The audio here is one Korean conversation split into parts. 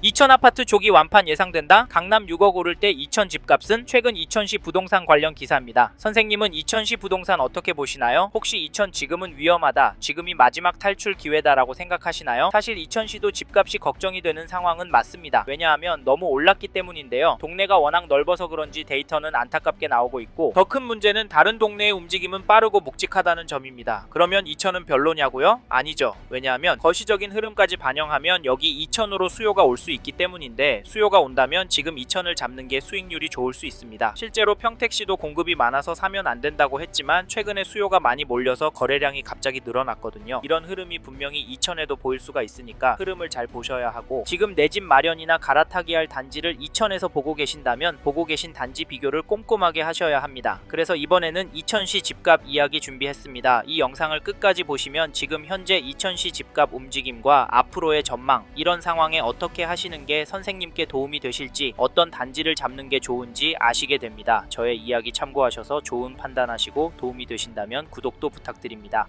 이천 아파트 조기 완판 예상된다. 강남 6억 오를 때 이천 집값은? 최근 이천시 부동산 관련 기사입니다. 선생님은 이천시 부동산 어떻게 보시나요? 혹시 이천 지금은 위험하다, 지금이 마지막 탈출 기회다라고 생각하시나요? 사실 이천시도 집값이 걱정이 되는 상황은 맞습니다. 왜냐하면 너무 올랐기 때문인데요. 동네가 워낙 넓어서 그런지 데이터는 안타깝게 나오고 있고, 더 큰 문제는 다른 동네의 움직임은 빠르고 묵직하다는 점입니다. 그러면 이천은 별로냐고요? 아니죠. 왜냐하면 거시적인 흐름까지 반영하면 여기 이천으로 수요가 올 수 있기 때문인데, 수요가 온다면 지금 이천을 잡는 게 수익률이 좋을 수 있습니다. 실제로 평택시도 공급이 많아서 사면 안 된다고 했지만 최근에 수요가 많이 몰려서 거래량이 갑자기 늘어났거든요. 이런 흐름이 분명히 이천에도 보일 수가 있으니까 흐름을 잘 보셔야 하고, 지금 내 집 마련이나 갈아타기 할 단지를 이천에서 보고 계신다면 보고 계신 단지 비교를 꼼꼼하게 하셔야 합니다. 그래서 이번에는 이천시 집값 이야기 준비했습니다. 이 영상을 끝까지 보시면 지금 현재 이천시 집값 움직임과 앞으로의 전망, 이런 상황에 어떻게 하시는 게 선생님께 도움이 되실지, 어떤 단지를 잡는 게 좋은지 아시게 됩니다. 저의 이야기 참고하셔서 좋은 판단하시고 도움이 되신다면 구독도 부탁드립니다.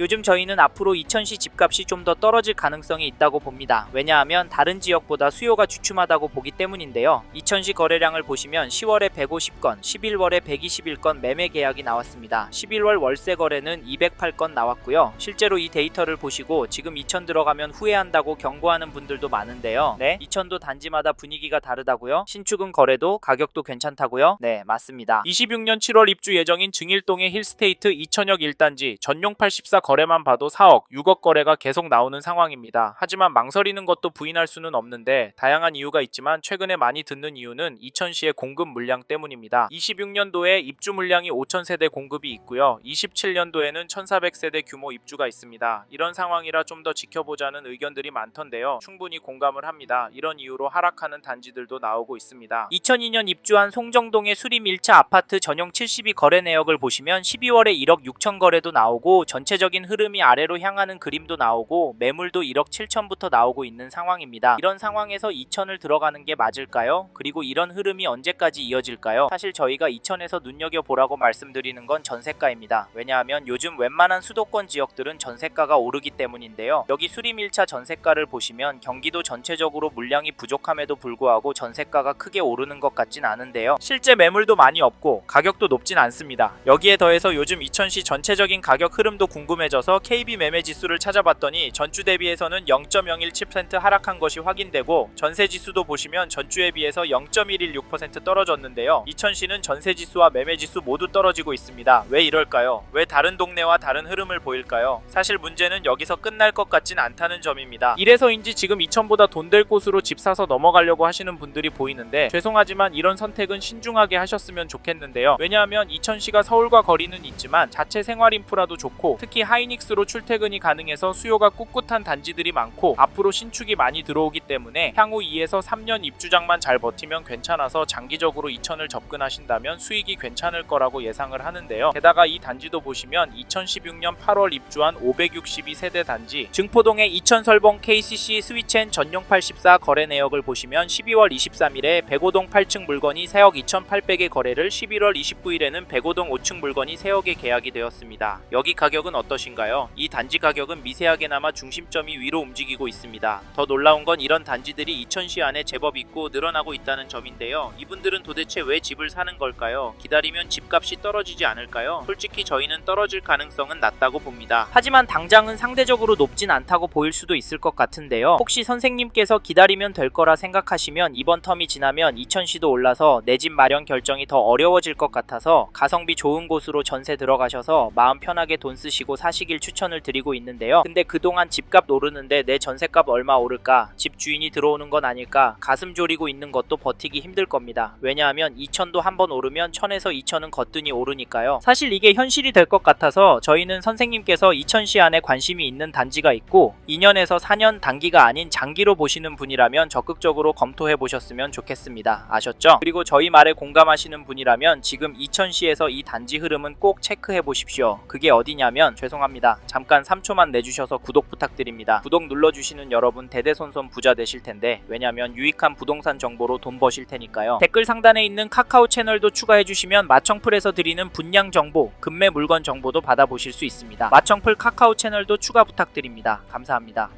요즘 저희는 앞으로 이천시 집값이 좀 더 떨어질 가능성이 있다고 봅니다. 왜냐하면 다른 지역보다 수요가 주춤하다고 보기 때문인데요. 이천시 거래량을 보시면 10월에 150건, 11월에 121건 매매 계약이 나왔습니다. 11월 월세 거래는 208건 나왔고요. 실제로 이 데이터를 보시고 지금 이천 들어가면 후회한다고 경고하는 분들도 많은데요. 네, 이천도 단지마다 분위기가 다르다고요? 신축은 거래도 가격도 괜찮다고요? 네, 맞습니다. 26년 7월 입주 예정인 증일동의 힐스테이트 이천역 1단지 전용 84 거래만 봐도 4억, 6억 거래가 계속 나오는 상황입니다. 하지만 망설이는 것도 부인할 수는 없는데, 다양한 이유가 있지만 최근에 많이 듣는 이유는 이천시의 공급 물량 때문입니다. 26년도에 입주 물량이 5,000세대 공급이 있고요. 27년도에는 1,400세대 규모 입주가 있습니다. 이런 상황이라 좀 더 지켜보자는 의견들이 많던데요. 충분히 공감을 합니다. 이런 이유로 하락하는 단지들도 나오고 있습니다. 2002년 입주한 송정동의 수림 1차 아파트 전용 72 거래 내역을 보시면 12월에 1억 6천 거래도 나오고, 전체적인 흐름이 아래로 향하는 그림도 나오고, 매물도 1억 7천부터 나오고 있는 상황입니다. 이런 상황에서 이천을 들어가는 게 맞을까요? 그리고 이런 흐름이 언제까지 이어질까요? 사실 저희가 이천에서 눈여겨보라고 말씀드리는 건 전세가입니다. 왜냐하면 요즘 웬만한 수도권 지역들은 전세가가 오르기 때문인데요. 여기 수림 1차 전세가를 보시면 경기도 전체적으로 물량이 부족함에도 불구하고 전세가가 크게 오르는 것 같진 않은데요. 실제 매물도 많이 없고 가격도 높진 않습니다. 여기에 더해서 요즘 이천시 전체적인 가격 흐름도 궁금해져서 KB 매매 지수를 찾아봤더니 전주 대비해서는 0.017% 하락한 것이 확인되고, 전세 지수도 보시면 전주에 비해서 0.116% 떨어졌는데요. 이천시는 전세 지수와 매매 지수 모두 떨어지고 있습니다. 왜 이럴까요? 왜 다른 동네와 다른 흐름을 보일까요? 사실 문제는 여기서 끝날 것 같진 않다는 점입니다. 이래서인지 지금 이천보다 돈 될 곳으로 집 사서 넘어가려고 하시는 분들이 보이는데, 죄송하지만 이런 선택은 신중하게 하셨으면 좋겠는데요. 왜냐하면 이천시가 서울과 거리는 있지만 자체 생활 인프라도 좋고, 특히 하이닉스로 출퇴근이 가능해서 수요가 꿋꿋한 단지들이 많고, 앞으로 신축이 많이 들어오기 때문에 향후 2에서 3년 입주장만 잘 버티면 괜찮아서 장기적으로 이천을 접근하신다면 수익이 괜찮을 거라고 예상을 하는데요. 게다가 이 단지도 보시면 2016년 8월 입주한 562세대 단지, 증포동의 이천설봉 KCC 스위첸 전용 84 거래 내역을 보시면 12월 23일에 105동 8층 물건이 3억 2,800의 거래를, 11월 29일에는 105동 5층 물건이 3억에 계약이 되었습니다. 여기 가격은 어떠신가요? 이 단지 가격은 미세하게나마 중심점이 위로 움직이고 있습니다. 더 놀라운 건 이런 단지들이 이천시 안에 제법 있고 늘어나고 있다는 점인데요. 이분들은 도대체 왜 집을 사는 걸까요? 기다리면 집값이 떨어지지 않을까요? 솔직히 저희는 떨어질 가능성은 낮다고 봅니다. 하지만 당장은 상대적으로 높진 않다고 보일 수도 있을 것 같은데요. 혹시 선생님께서 기다리면 될 거라 생각하시면 이번 텀이 지나면 이천시도 올라서 내 집 마련 결정이 더 어려워질 것 같아서 가성비 좋은 곳으로 전세 들어가셔서 마음 편하게 돈 쓰시고 사시길 추천을 드리고 있는데요. 근데 그동안 집값 오르는데 내 전세값 얼마 오를까? 집 주인이 들어오는 건 아닐까? 가슴 졸이고 있는 것도 버티기 힘들 겁니다. 왜냐하면 이천도 한번 오르면 1000에서 2000은 거뜬히 오르니까요. 사실 이게 현실이 될 것 같아서 저희는 선생님께서 이천시 안에 관심이 있는 단지가 있고 2년에서 4년 단기가 아닌 장기로 보시는 분이라면 적극적으로 검토해 보셨으면 좋겠습니다. 아셨죠? 그리고 저희 말에 공감하시는 분이라면 지금 이천시에서 이 단지 흐름은 꼭 체크해 보십시오. 그게 어디냐면, 죄송합니다. 잠깐 3초만 내주셔서 구독 부탁드립니다. 구독 눌러주시는 여러분 대대손손 부자 되실 텐데, 왜냐면 유익한 부동산 정보로 돈 버실 테니까요. 댓글 상단에 있는 카카오 채널도 추가해 주시면 마청풀에서 드리는 분양 정보, 급매 물건 정보도 받아보실 수 있습니다. 마청풀 카카오 채널도 추가 부탁드립니다. 감사합니다.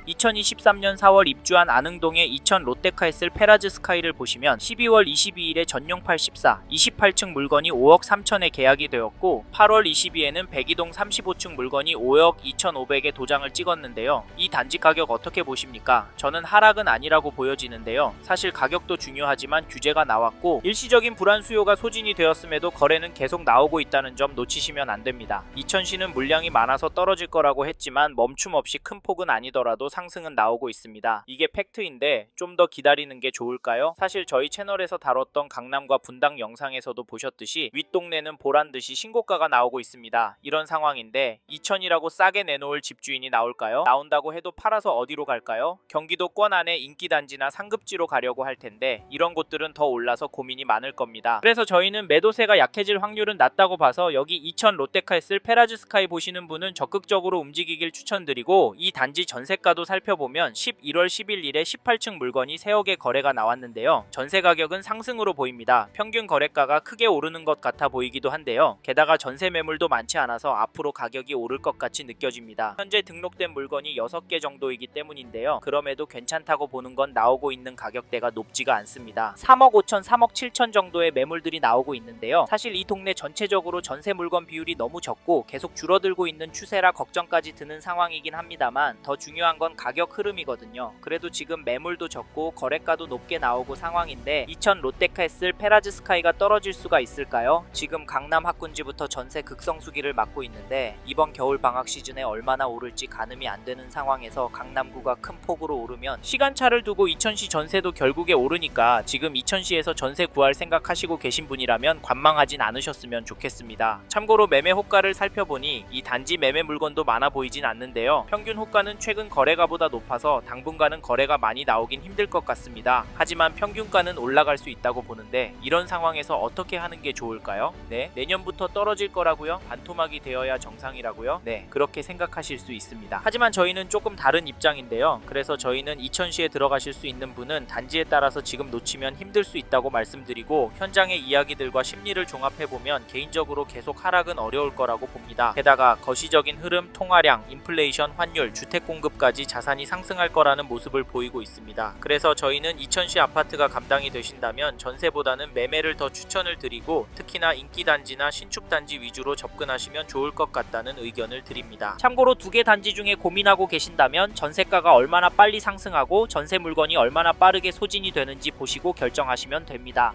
2023년 4월 입주한 안흥동의 이천 롯데카에슬 페라즈 스카이를 보시면 12월 22일에 전용 84, 28층 물건이 5억 3천에 계약이 되었고 8월 22일에는 백이동 35층 물건이 5억 2,500에 도장을 찍었는데요. 이 단지 가격 어떻게 보십니까? 저는 하락은 아니라고 보여지는데요. 사실 가격도 중요하지만 규제가 나왔고 일시적인 불안 수요가 소진이 되었음에도 거래는 계속 나오고 있다는 점 놓치시면 안 됩니다. 이천시는 물량이 많아서 떨어질 거라고 했지만 멈춤 없이 큰 폭은 아니더라도 상승은 나오고 있습니다. 이게 팩트인데 좀 더 기다리는 게 좋을까요? 사실 저희 채널에서 다뤘던 강남과 분당 영상에서도 보셨듯이 윗동네는 보란듯이 신고가가 나오고 있습니다. 이런 상황인데 이천이라고 싸게 내놓을 집주인이 나올까요? 나온다고 해도 팔아서 어디로 갈까요? 경기도 권 안에 인기단지나 상급지로 가려고 할 텐데 이런 곳들은 더 올라서 고민이 많을 겁니다. 그래서 저희는 매도세가 약해질 확률은 낮다고 봐서 여기 이천 롯데카에슬 페라즈 스카이 보시는 분은 적극적으로 움직이길 추천드리고 이 단지 전세가도 살펴보면 11월 11일에 18층 물건이 3억의 거래가 나왔는데요. 전세 가격은 상승으로 보입니다. 평균 거래가가 크게 오르는 것 같아 보이기도 한데요. 게다가 전세 매물도 많지 않아서 앞으로 가격이 오를 것 같이 느껴집니다. 현재 등록된 물건이 6개 정도이기 때문인데요. 그럼에도 괜찮다고 보는 건 나오고 있는 가격대가 높지가 않습니다. 3억 5천, 3억 7천 정도의 매물들이 나오고 있는데요. 사실 이 동네 전체적으로 전세 물건 비율이 너무 적고 계속 줄어들고 있는 추세라 걱정까지 드는 상황이긴 합니다만 더 중요한 건 가격 흐름이거든요. 그래도 지금 매물도 적고 거래가도 높게 나오고 상황인데 이천 롯데카에슬 페라즈 스카이가 떨어질 수가 있을까요? 지금 강남 학군지부터 전세 극성수기를 맞고 있는데 이번 겨울 방학 시즌에 얼마나 오를지 가늠이 안 되는 상황에서 강남구가 큰 폭으로 오르면 시간차를 두고 이천시 전세도 결국에 오르니까 지금 이천시에서 전세 구할 생각하시고 계신 분이라면 관망하진 않으셨으면 좋겠습니다. 참고로 매매 호가를 살펴보니 이 단지 매매 물건도 많아 보이진 않는데요. 평균 호가는 최근 거래가보다 높아서 당분간은 거래가 많이 나오긴 힘들 것 같습니다. 하지만 평균가는 올라갈 수 있다고 보는데 이런 상황에서 어떻게 하는 게 좋을까요? 네, 내년부터 떨어질 거라고요? 반토막이 되어야 정상이라고요? 네, 그렇게 생각하실 수 있습니다. 하지만 저희는 조금 다른 입장인데요. 그래서 저희는 이천시에 들어가실 수 있는 분은 단지에 따라서 지금 놓치면 힘들 수 있다고 말씀드리고 현장의 이야기들과 심리를 종합해보면 개인적으로 계속 하락은 어려울 거라고 봅니다. 게다가 거시적인 흐름, 통화량, 인플레이션, 환율, 주택 공급까지 자산이 상승할 거라는 모습을 보이고 있습니다. 그래서 저희는 이천시 아파트가 감당이 되신다면 전세보다는 매매를 더 추천을 드리고 특히나 인기단지나 신축단지 위주로 접근하시면 좋을 것 같다는 의견을 드립니다. 참고로 2개 단지 중에 고민하고 계신다면 전세가가 얼마나 빨리 상승하고 전세 물건이 얼마나 빠르게 소진이 되는지 보시고 결정하시면 됩니다.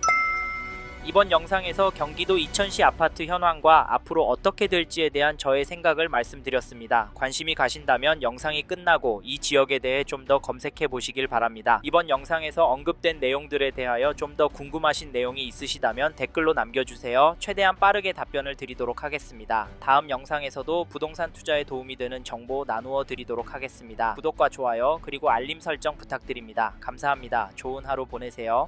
이번 영상에서 경기도 이천시 아파트 현황과 앞으로 어떻게 될지에 대한 저의 생각을 말씀드렸습니다. 관심이 가신다면 영상이 끝나고 이 지역에 대해 좀 더 검색해 보시길 바랍니다. 이번 영상에서 언급된 내용들에 대하여 좀 더 궁금하신 내용이 있으시다면 댓글로 남겨주세요. 최대한 빠르게 답변을 드리도록 하겠습니다. 다음 영상에서도 부동산 투자에 도움이 되는 정보 나누어 드리도록 하겠습니다. 구독과 좋아요 그리고 알림 설정 부탁드립니다. 감사합니다. 좋은 하루 보내세요.